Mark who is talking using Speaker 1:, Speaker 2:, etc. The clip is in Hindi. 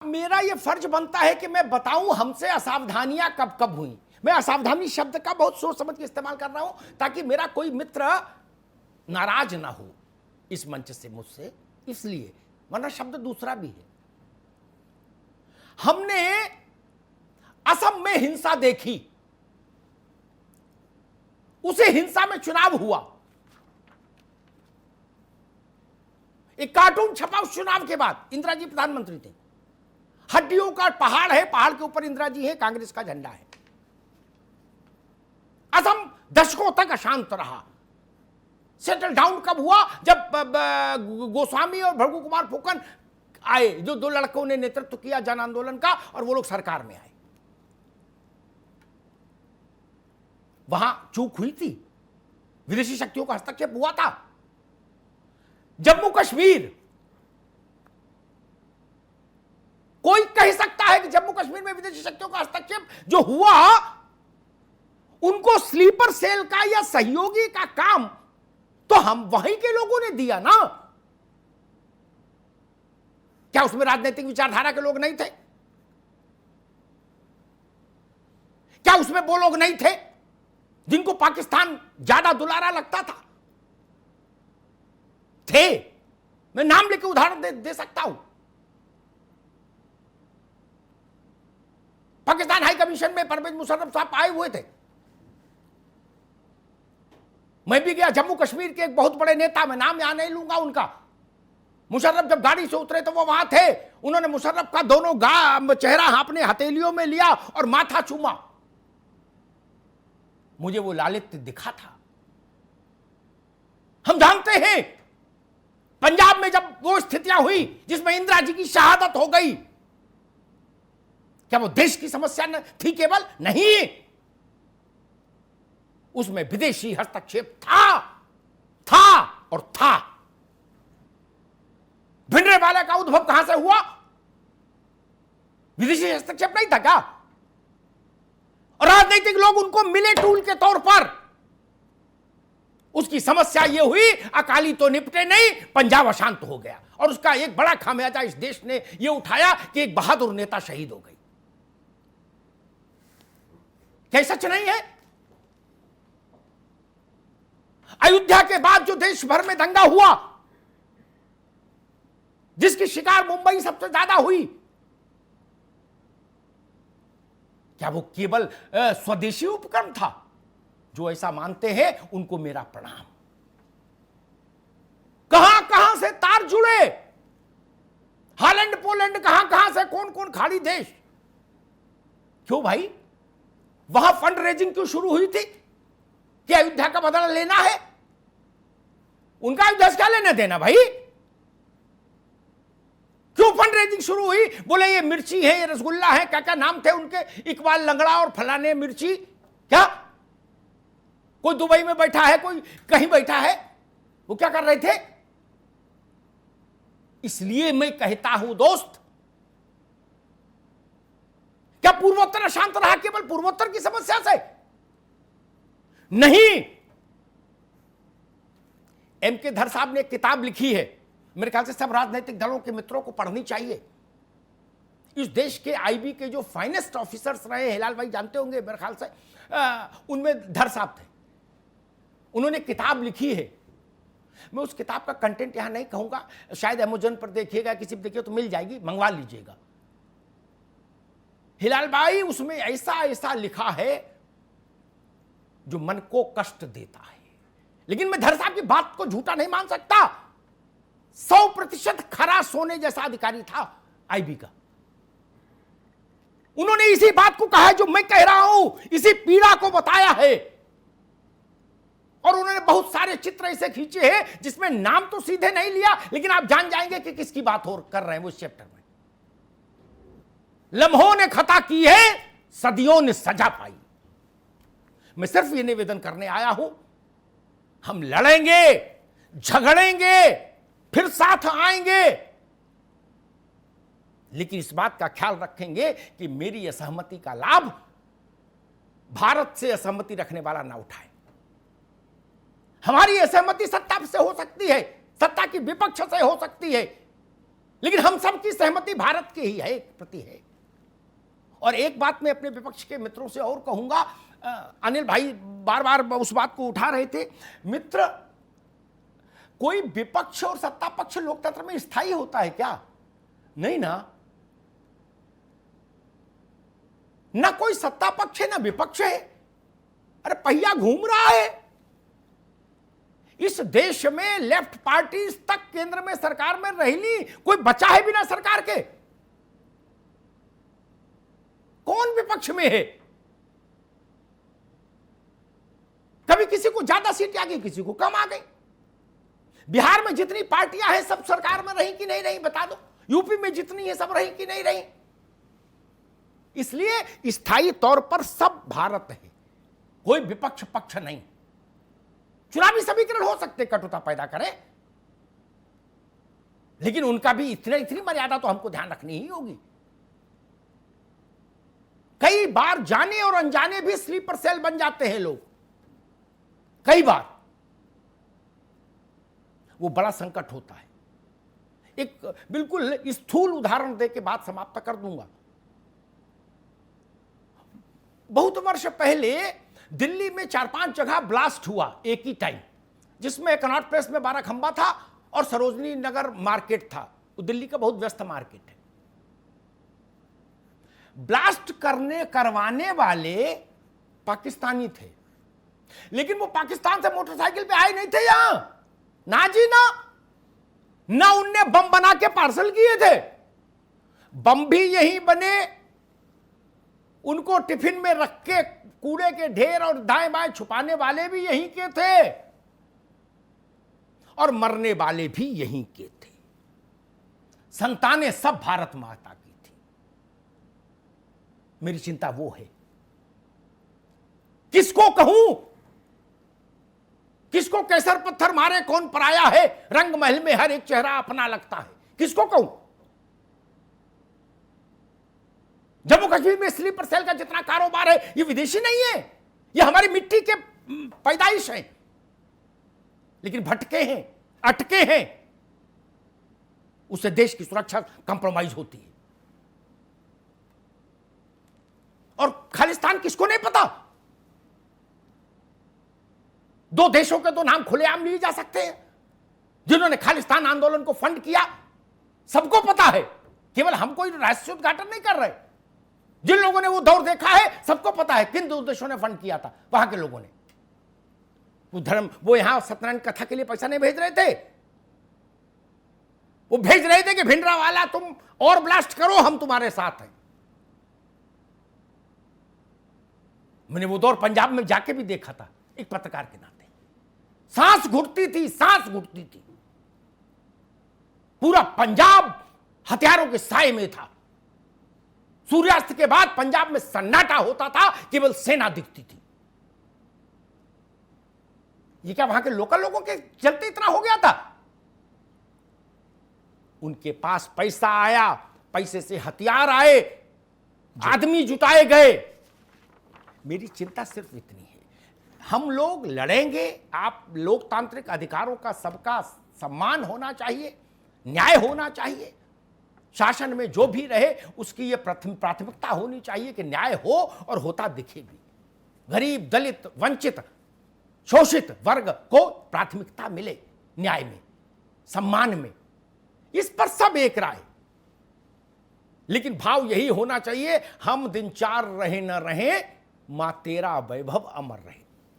Speaker 1: मेरा ये फर्ज बनता है कि मैं बताऊं हमसे असावधानियां कब कब हुई। मैं असावधानी शब्द का बहुत सोच समझ के इस्तेमाल कर रहा हूं ताकि मेरा कोई मित्र नाराज ना हो इस मंच से मुझसे, इसलिए, वरना शब्द दूसरा भी है। हमने असम में हिंसा देखी, उसे हिंसा में चुनाव हुआ, एक कार्टून छपा उस चुनाव के बाद। इंदिरा जी प्रधानमंत्री थे, हड्डियों का पहाड़ है, पहाड़ के ऊपर इंदिरा जी है, कांग्रेस का झंडा है। असम दशकों तक अशांत रहा। सेटल डाउन कब हुआ? जब गोस्वामी और भृगु कुमार फुकन आए, जो दो लड़कों ने नेतृत्व किया जन आंदोलन का, और वो लोग सरकार में आए। वहां चूक हुई थी, विदेशी शक्तियों का हस्तक्षेप हुआ था। जम्मू कश्मीर, कोई कह सकता है कि जम्मू कश्मीर में विदेशी शक्तियों का हस्तक्षेप जो हुआ, उनको स्लीपर सेल का या सहयोगी का काम तो हम वहीं के लोगों ने दिया ना? क्या उसमें राजनीतिक विचारधारा के लोग नहीं थे? क्या उसमें वो लोग नहीं थे जिनको पाकिस्तान ज्यादा दुलारा लगता था? थे। मैं नाम लेकर उदाहरण दे सकता हूं। पाकिस्तान हाई कमीशन में परवेज मुशर्रफ साहब आए हुए थे। मैं भी गया। जम्मू कश्मीर के एक बहुत बड़े नेता, मैं नाम यहां नहीं लूंगा उनका, मुशर्रफ जब गाड़ी से उतरे तो वो वहां थे। उन्होंने मुशर्रफ का दोनों चेहरा अपने हथेलियों में लिया और माथा चूमा। मुझे वो लालित्य दिखा था। हम जानते हैं पंजाब में जब वो स्थितियां हुई जिसमें इंदिरा जी की शहादत हो गई, क्या वो देश की समस्या थी केवल? नहीं, उसमें विदेशी हस्तक्षेप था और था। भिंडरावाला का उद्भव कहां से हुआ? विदेशी हस्तक्षेप नहीं था क्या? और राजनीतिक लोग उनको मिले टूल के तौर पर। उसकी समस्या यह हुई, अकाली तो निपटे नहीं, पंजाब अशांत हो गया। और उसका एक बड़ा खामियाजा इस देश ने यह उठाया कि एक बहादुर नेता शहीद हो गई। क्या सच नहीं है? अयोध्या के बाद जो देश भर में दंगा हुआ, जिसकी शिकार मुंबई सबसे ज्यादा हुई, क्या वो केवल स्वदेशी उपक्रम था? जो ऐसा मानते हैं उनको मेरा प्रणाम। कहां कहां से तार जुड़े, हॉलैंड पोलैंड, कहां कहां से कौन कौन खाड़ी देश। क्यों भाई? वहां फंड रेजिंग क्यों शुरू हुई थी? कि अयोध्या का बदला लेना है? उनका अयोध्या से क्या लेना देना भाई? क्यों फंड रेजिंग शुरू हुई? बोले ये मिर्ची है, ये रसगुल्ला है, क्या क्या नाम थे उनके, इकबाल लंगड़ा और फलाने मिर्ची। क्या कोई दुबई में बैठा है, कोई कहीं बैठा है, वो क्या कर रहे थे? इसलिए मैं कहता हूं दोस्त, क्या पूर्वोत्तर अशांत रहा केवल पूर्वोत्तर की समस्या से? नहीं। एम के धर साहब ने एक किताब लिखी है, मेरे ख्याल से सब राजनीतिक दलों के मित्रों को पढ़नी चाहिए। इस देश के आईबी के जो फाइनेस्ट ऑफिसर्स रहे, हिलाल भाई जानते होंगे मेरे ख्याल से, उनमें धर साहब थे। उन्होंने किताब लिखी है। मैं उस किताब का कंटेंट यहां नहीं कहूंगा, शायद अमेज़न पर देखिएगा, किसी पर देखिए तो मिल जाएगी, मंगवा लीजिएगा। हिलाल भाई उसमें ऐसा ऐसा लिखा है जो मन को कष्ट देता है। लेकिन मैं धर साहब की बात को झूठा नहीं मान सकता। 100% खरा सोने जैसा अधिकारी था आईबी का। उन्होंने इसी बात को कहा है जो मैं कह रहा हूं, इसी पीड़ा को बताया है। और उन्होंने बहुत सारे चित्र ऐसे खींचे हैं जिसमें नाम तो सीधे नहीं लिया, लेकिन आप जान जाएंगे कि किसकी बात हो कर रहे हैं वो इस चैप्टर में। लम्हों ने खता की है, सदियों ने सजा पाई। मैं सिर्फ ये निवेदन करने आया हूं, हम लड़ेंगे, झगड़ेंगे, फिर साथ आएंगे, लेकिन इस बात का ख्याल रखेंगे कि मेरी असहमति का लाभ भारत से असहमति रखने वाला ना उठाए। हमारी असहमति सत्ता से हो सकती है, सत्ता की विपक्ष से हो सकती है, लेकिन हम सब की सहमति भारत के ही है प्रति है। और एक बात मैं अपने विपक्ष के मित्रों से और कहूंगा, अनिल भाई बार बार उस बात को उठा रहे थे, मित्र कोई विपक्ष और सत्ता पक्ष लोकतंत्र में स्थायी होता है क्या? नहीं ना, ना कोई सत्ता पक्ष है ना विपक्ष है। अरे पहिया घूम रहा है। इस देश में लेफ्ट पार्टी तक केंद्र में सरकार में रही नहीं, कोई बचा है बिना सरकार के? कौन विपक्ष में है? कभी किसी को ज्यादा सीट आ गई, किसी को कम आ गई। बिहार में जितनी पार्टियां हैं सब सरकार में रही कि नहीं रही बता दो। यूपी में जितनी है सब रही कि नहीं रही। इसलिए स्थायी तौर पर सब भारत है, कोई विपक्ष पक्ष नहीं। चुनावी समीकरण हो सकते कटुता पैदा करें, लेकिन उनका भी इतनी मर्यादा तो हमको ध्यान रखनी ही होगी। कई बार जाने और अनजाने भी स्लीपर सेल बन जाते हैं लोग, कई बार वो बड़ा संकट होता है। एक बिल्कुल स्थूल उदाहरण दे के बात समाप्त कर दूंगा। बहुत वर्ष पहले दिल्ली में 4-5 जगह ब्लास्ट हुआ एक ही टाइम, जिसमें कनॉट प्लेस में 12 खंबा था और सरोजनी नगर मार्केट था। वो दिल्ली का बहुत व्यस्त मार्केट है। ब्लास्ट करवाने वाले पाकिस्तानी थे, लेकिन वो पाकिस्तान से मोटरसाइकिल पे आए नहीं थे यहां, ना जी ना उनने बम बना के पार्सल किए थे। बम भी यहीं बने, उनको टिफिन में रख के कूड़े के ढेर और दाएं बाएं छुपाने वाले भी यहीं के थे और मरने वाले भी यहीं के थे। संतानें सब भारत माता की थी। मेरी चिंता वो है, किसको कहूं, किसको केसर पत्थर मारे कौन पराया है, रंग महल में हर एक चेहरा अपना लगता है, किसको कहूं? जम्मू कश्मीर में स्लीपर सेल का जितना कारोबार है ये विदेशी नहीं है, ये हमारी मिट्टी के पैदाइश हैं, लेकिन भटके हैं, अटके हैं। उससे देश की सुरक्षा कंप्रोमाइज होती है। और खालिस्तान किसको नहीं पता? दो देशों के तो नाम खुलेआम लिए जा सकते हैं जिन्होंने खालिस्तान आंदोलन को फंड किया, सबको पता है। केवल हम कोई रहस्य उद्घाटन नहीं कर रहे। जिन लोगों ने वो दौर देखा है सबको पता है किन दो देशों ने फंड किया था। वहां के लोगों ने वो यहां सत्यनारायण कथा के लिए पैसा नहीं भेज रहे थे, वो भेज रहे थे कि भिंडरावाला तुम और ब्लास्ट करो, हम तुम्हारे साथ हैं। मैंने वो दौर पंजाब में जाके भी देखा था एक पत्रकार के नाते। सांस घुटती थी, सांस घुटती थी। पूरा पंजाब हथियारों के साए में था। सूर्यास्त के बाद पंजाब में सन्नाटा होता था, केवल सेना दिखती थी। ये क्या वहां के लोकल लोगों के चलते इतना हो गया था? उनके पास पैसा आया, पैसे से हथियार आए, आदमी जुटाए गए। मेरी चिंता सिर्फ इतनी है, हम लोग लड़ेंगे। आप लोकतांत्रिक अधिकारों का सबका सम्मान होना चाहिए, न्याय होना चाहिए। शासन में जो भी रहे उसकी ये प्राथमिकता होनी चाहिए कि न्याय हो और होता दिखे भी। गरीब, दलित, वंचित, शोषित वर्ग को प्राथमिकता मिले न्याय में, सम्मान में। इस पर सब एक राय। लेकिन भाव यही होना चाहिए, हम दिन चार रहे न रहे, मां तेरा वैभव अमर रहे।